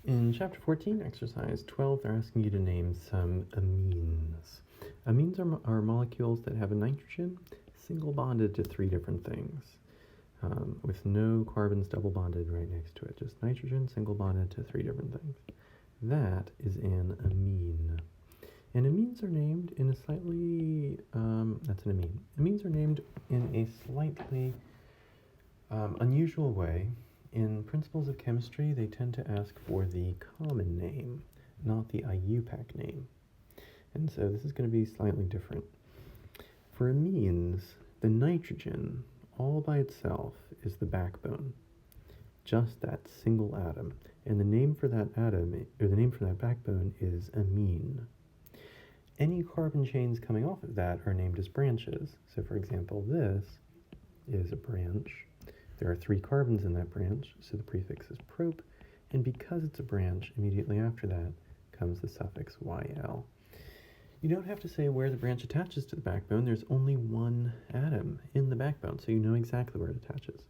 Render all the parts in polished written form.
In chapter 14, exercise 12, they're asking you to name some amines. Amines are molecules that have a nitrogen single bonded to three different things, with no carbons double bonded right next to it. Just nitrogen single bonded to three different things. That is an amine. And amines are named in a slightly, that's an amine. Amines are named in a slightly unusual way. In principles of chemistry, they tend to ask for the common name, not the IUPAC name. And so this is going to be slightly different. For amines, the nitrogen, all by itself, is the backbone. Just that single atom. And the name for that atom, or the name for that backbone, is amine. Any carbon chains coming off of that are named as branches. So for example, this is a branch. There are three carbons in that branch, so the prefix is prop, and because it's a branch, immediately after that comes the suffix YL. You don't have to say where the branch attaches to the backbone. There's only one atom in the backbone, so you know exactly where it attaches.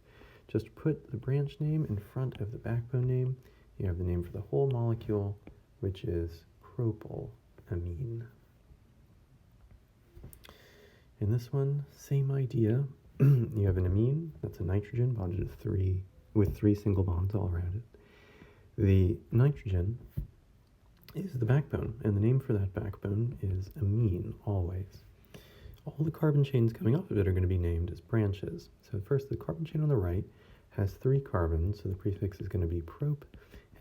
Just put the branch name in front of the backbone name. You have the name for the whole molecule, which is propylamine. In this one, same idea. You have an amine, that's a nitrogen bonded with three single bonds all around it. The nitrogen is the backbone, and the name for that backbone is amine, always. All the carbon chains coming off of it are going to be named as branches. So first, the carbon chain on the right has three carbons, so the prefix is going to be prop,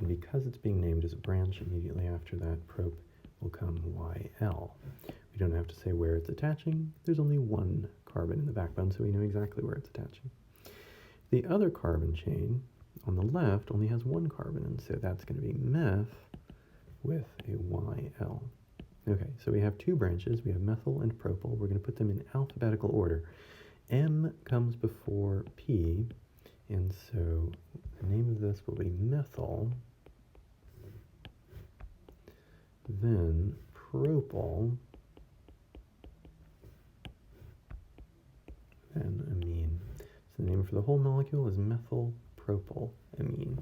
and because it's being named as a branch, immediately after that prop will come YL. We don't have to say where it's attaching. There's only one carbon in the backbone, so we know exactly where it's attaching. The other carbon chain on the left only has one carbon, and so that's going to be meth with a YL. Okay, so we have two branches. We have methyl and propyl. We're going to put them in alphabetical order. M comes before P, and so the name of this will be methyl, then propyl, then amine. So the name for the whole molecule is methylpropylamine.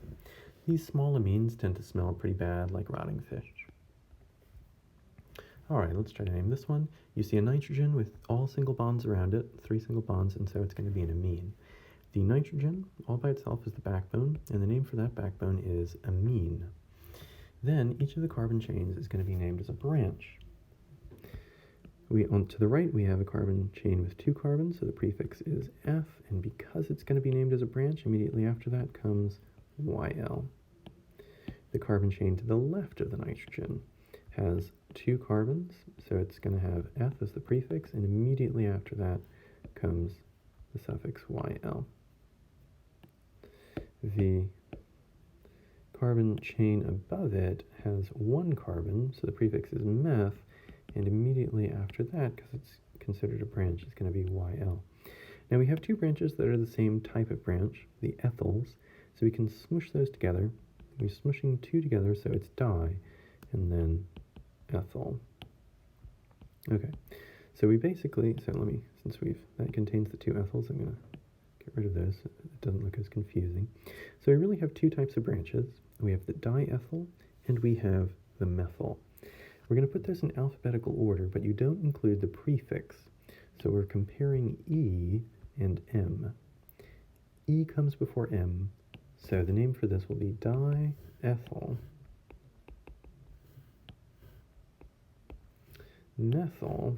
These small amines tend to smell pretty bad, like rotting fish. All right, let's try to name this one. You see a nitrogen with all single bonds around it, three single bonds, and so it's going to be an amine. The nitrogen, all by itself, is the backbone, and the name for that backbone is amine. Then each of the carbon chains is going to be named as a branch. To the right, we have a carbon chain with two carbons, so the prefix is F, and because it's going to be named as a branch, immediately after that comes YL. The carbon chain to the left of the nitrogen has two carbons, so it's going to have F as the prefix, and immediately after that comes the suffix YL. The carbon chain above it has one carbon, so the prefix is meth, and immediately after that, because it's considered a branch, it's going to be YL. Now we have two branches that are the same type of branch, the ethyls, so we can smush those together. We're smushing two together, so it's di, and then ethyl. Okay, so we basically, since that contains the two ethyls, I'm going to get rid of those so it doesn't look as confusing. So we really have two types of branches. We have the diethyl, and we have the methyl. We're going to put this in alphabetical order, but you don't include the prefix. So we're comparing E and M. E comes before M, so the name for this will be diethyl methyl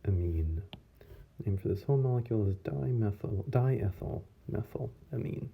amine. The name for this whole molecule is diethyl methyl amine.